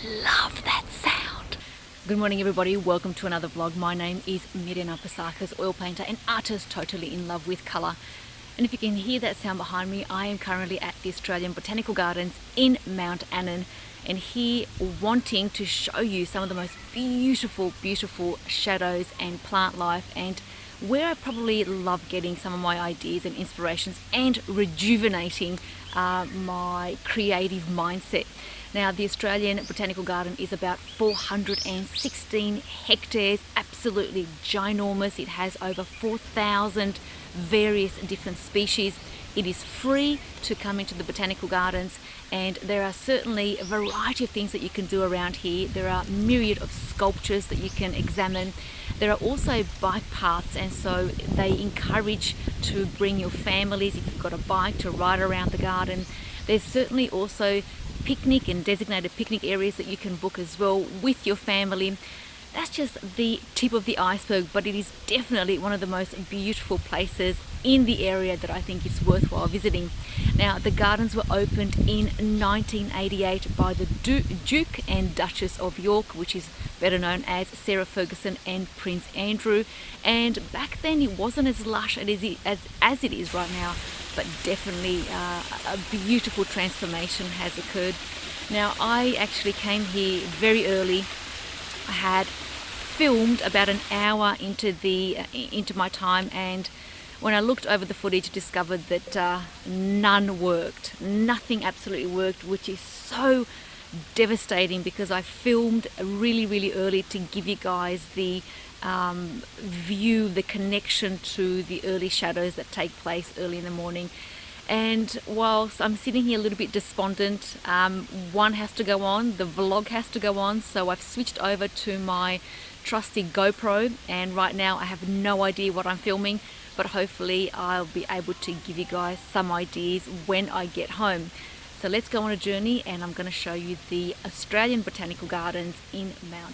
love that sound. Good morning everybody, welcome to another vlog. My name is Mirjana Pasakis, oil painter and artist totally in love with colour. And if you can hear that sound behind me, I am currently at the Australian Botanical Gardens in Mount Annan, and here wanting to show you some of the most beautiful shadows and plant life, and where I probably love getting some of my ideas and inspirations and rejuvenating my creative mindset. Now, the Australian Botanical Garden is about 416 hectares, absolutely ginormous. It has over 4,000 various different species. It is free to come into the Botanical Gardens, and there are certainly a variety of things that you can do around here. There are myriad of sculptures that you can examine. There are also bike paths, and so they encourage to bring your families, if you've got a bike, to ride around the garden. There's certainly also picnic and designated picnic areas that you can book as well with your family. That's just the tip of the iceberg, but it is definitely one of the most beautiful places in the area that I think is worthwhile visiting. Now, the gardens were opened in 1988 by the Duke and Duchess of York, which is better known as Sarah Ferguson and Prince Andrew. And back then it wasn't as lush as it is right now, but definitely a beautiful transformation has occurred. Now, I actually came here very early. I had filmed about an hour into my time, and when I looked over the footage, discovered that nothing absolutely worked, which is so devastating, because I filmed really early to give you guys the view, the connection to the early shadows that take place early in the morning. And whilst I'm sitting here a little bit despondent, one has to go on, the vlog has to go on, so I've switched over to my trusty GoPro, and right now I have no idea what I'm filming, but hopefully I'll be able to give you guys some ideas when I get home. So let's go on a journey, and I'm going to show you the Australian Botanical Gardens in Mount Annan.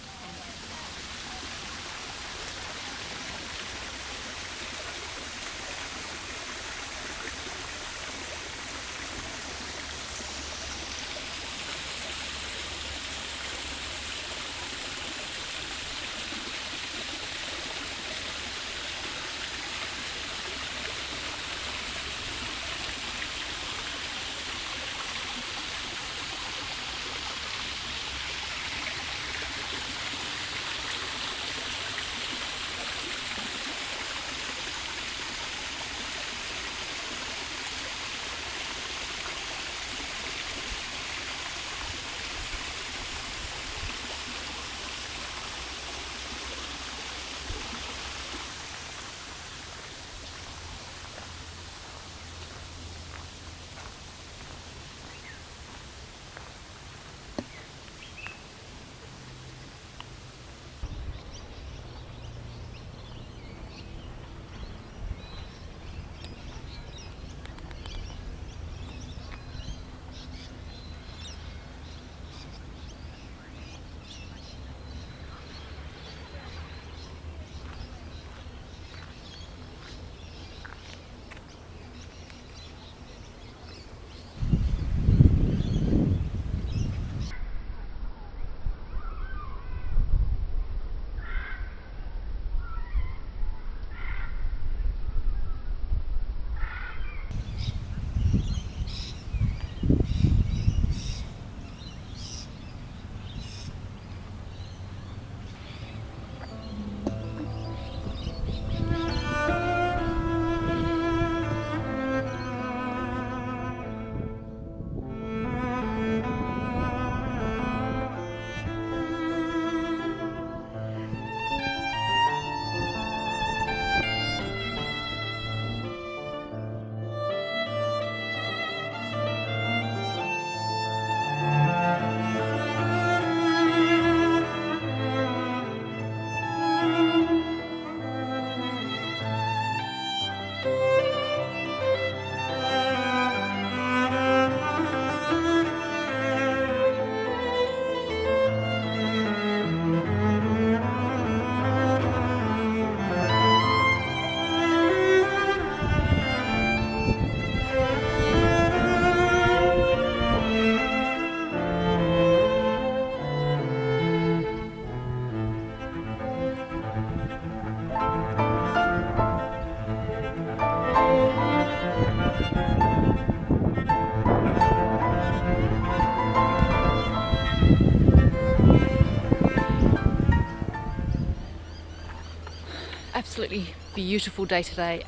absolutely beautiful day today,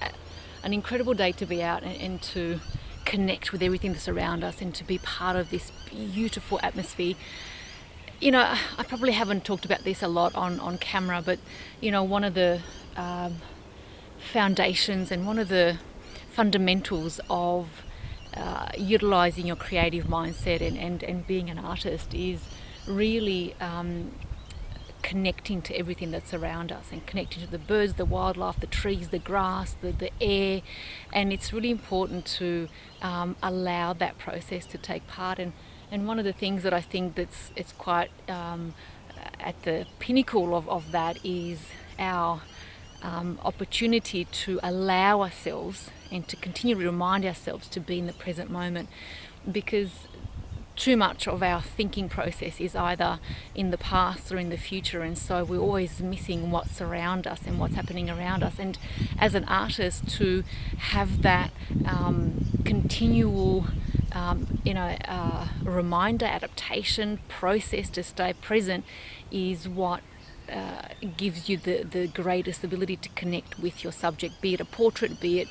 an incredible day to be out and to connect with everything that's around us and to be part of this beautiful atmosphere. You know, I probably haven't talked about this a lot on camera, but you know, one of the foundations and one of the fundamentals of utilizing your creative mindset and being an artist is really connecting to everything that's around us and connecting to the birds, the wildlife, the trees, the grass, the air. And it's really important to allow that process to take part. And one of the things that I think it's quite at the pinnacle of that is our opportunity to allow ourselves and to continually remind ourselves to be in the present moment, because too much of our thinking process is either in the past or in the future, and so we're always missing what's around us and what's happening around us. And as an artist, to have that continual reminder, adaptation process to stay present is what gives you the greatest ability to connect with your subject, be it a portrait, be it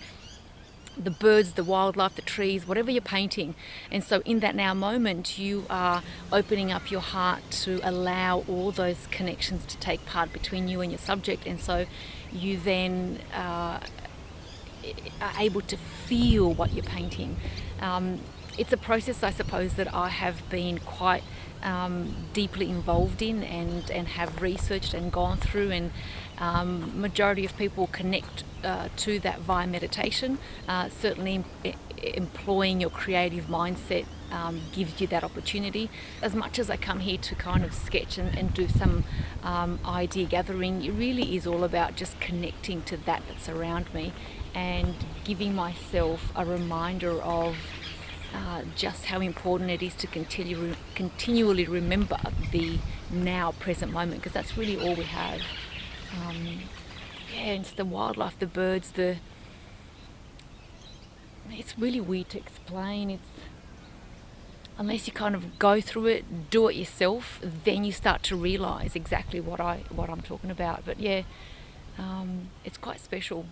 the birds, the wildlife, the trees, whatever you're painting. And so in that now moment, you are opening up your heart to allow all those connections to take part between you and your subject. And so you then are able to feel what you're painting. It's a process, I suppose, that I have been quite deeply involved in and have researched and gone through, and majority of people connect to that via meditation. Certainly employing your creative mindset gives you that opportunity. As much as I come here to kind of sketch and do some idea gathering, it really is all about just connecting to that that's around me and giving myself a reminder of just how important it is to continually remember the now present moment, because that's really all we have. It's the wildlife, the birds, it's really weird to explain. It's unless you kind of go through it, do it yourself, then you start to realize exactly what I'm talking about. But yeah, it's quite special.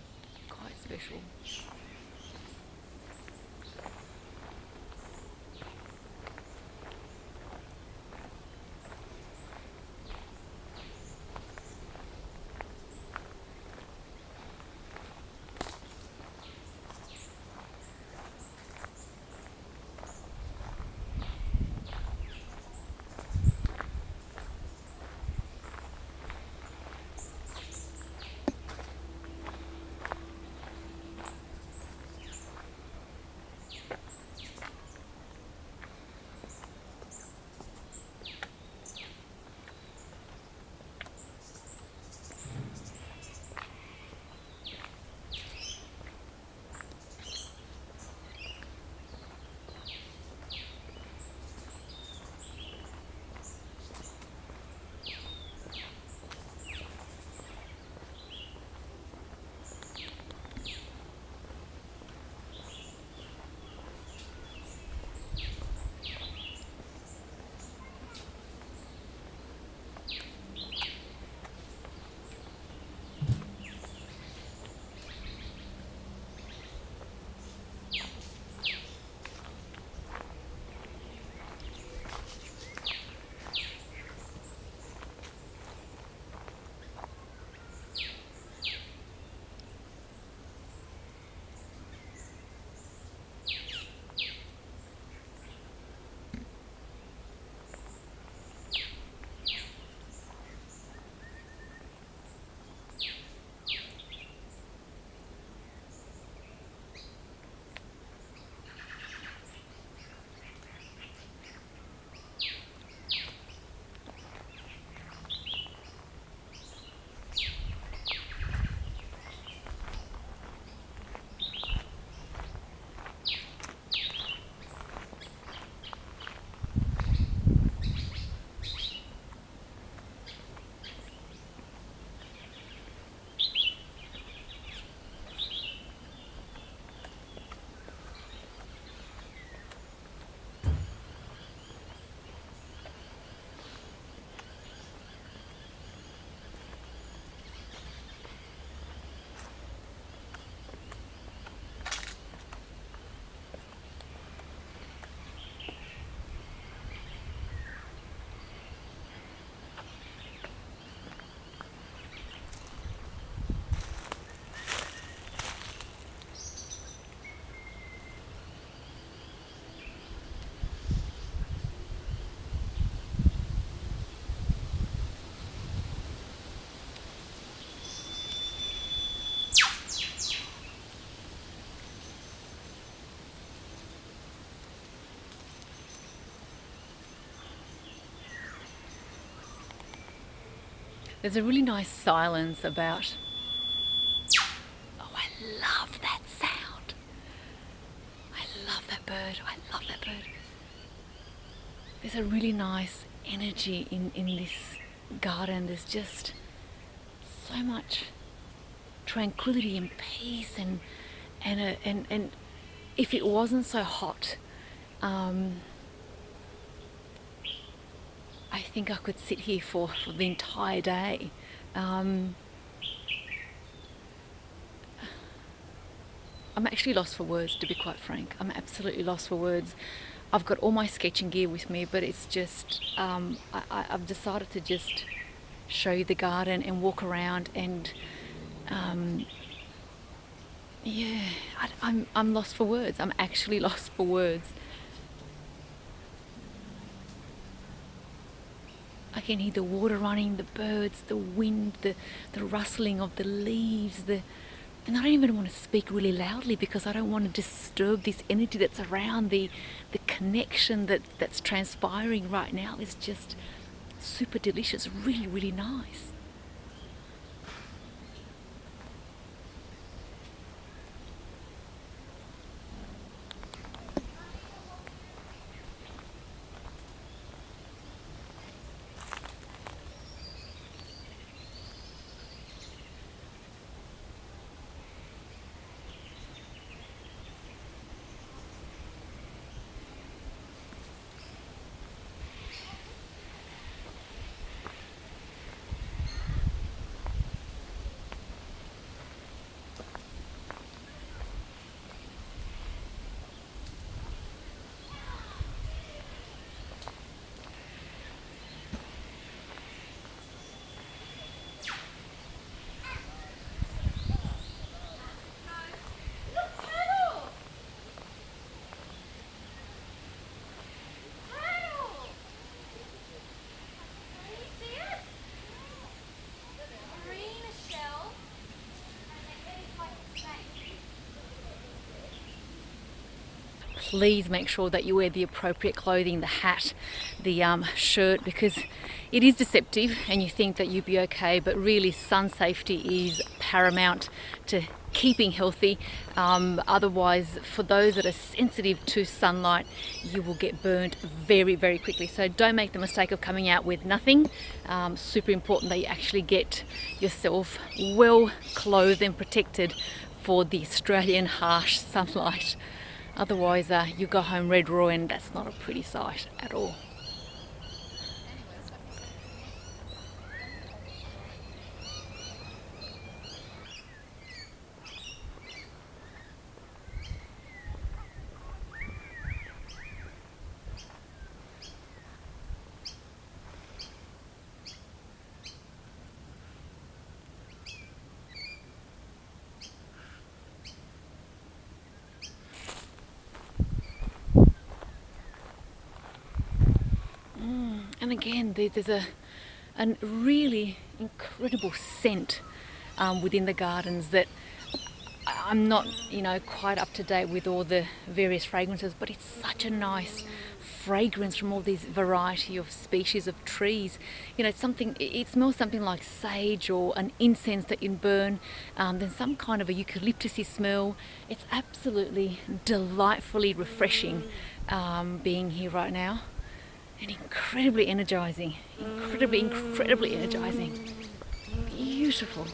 There's a really nice silence about... Oh, I love that sound. I love that bird. I love that bird. There's a really nice energy in this garden. There's just so much tranquility and peace, and if it wasn't so hot, I think I could sit here for the entire day. I'm actually lost for words, to be quite frank. I'm absolutely lost for words. I've got all my sketching gear with me, but it's just, I've decided to just show you the garden and walk around, and yeah, I'm lost for words. I'm actually lost for words. I can hear the water running, the birds, the wind, the rustling of the leaves, and I don't even want to speak really loudly because I don't want to disturb this energy that's around. The connection that's transpiring right now is just super delicious, really, really nice. Please make sure that you wear the appropriate clothing, the hat, the shirt, because it is deceptive and you think that you'll be okay, but really sun safety is paramount to keeping healthy. Otherwise, for those that are sensitive to sunlight, you will get burned very, very quickly. So don't make the mistake of coming out with nothing. Super important that you actually get yourself well clothed and protected for the Australian harsh sunlight. Otherwise, you go home red raw, and that's not a pretty sight at all. And again, there's a really incredible scent within the gardens that I'm not, quite up to date with all the various fragrances, but it's such a nice fragrance from all these variety of species of trees. It smells something like sage or an incense that you burn, then some kind of a eucalyptusy smell. It's absolutely delightfully refreshing being here right now. And incredibly energizing, incredibly energizing. Beautiful.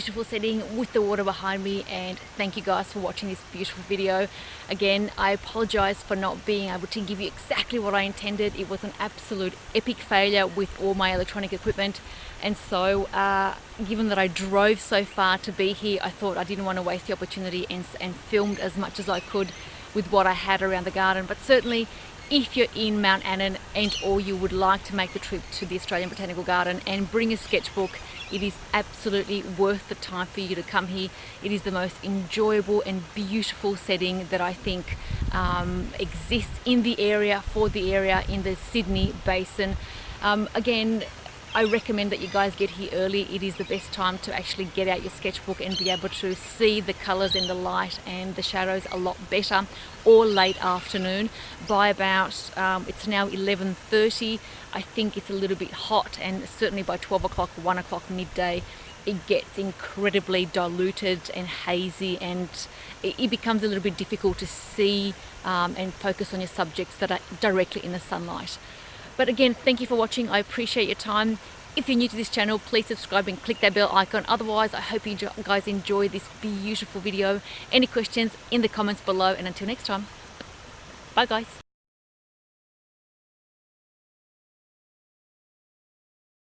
beautiful setting with the water behind me, and thank you guys for watching this beautiful video. Again, I apologize for not being able to give you exactly what I intended. It was an absolute epic failure with all my electronic equipment, and so given that I drove so far to be here, I thought I didn't want to waste the opportunity and filmed as much as I could with what I had around the garden. But certainly if you're in Mount Annan and or you would like to make the trip to the Australian Botanical Garden and bring a sketchbook, it is absolutely worth the time for you to come here. It is the most enjoyable and beautiful setting that I think exists in the area, for the area, in the Sydney Basin. Again, I recommend that you guys get here early. It is the best time to actually get out your sketchbook and be able to see the colours and the light and the shadows a lot better, or late afternoon. By about, it's now 11:30, I think it's a little bit hot, and certainly by 12 o'clock, 1 o'clock midday, it gets incredibly diluted and hazy, and it becomes a little bit difficult to see and focus on your subjects that are directly in the sunlight. But again, thank you for watching. I appreciate your time. If you're new to this channel, please subscribe and click that bell icon. Otherwise, I hope you guys enjoy this beautiful video. Any questions in the comments below, and until next time, bye guys.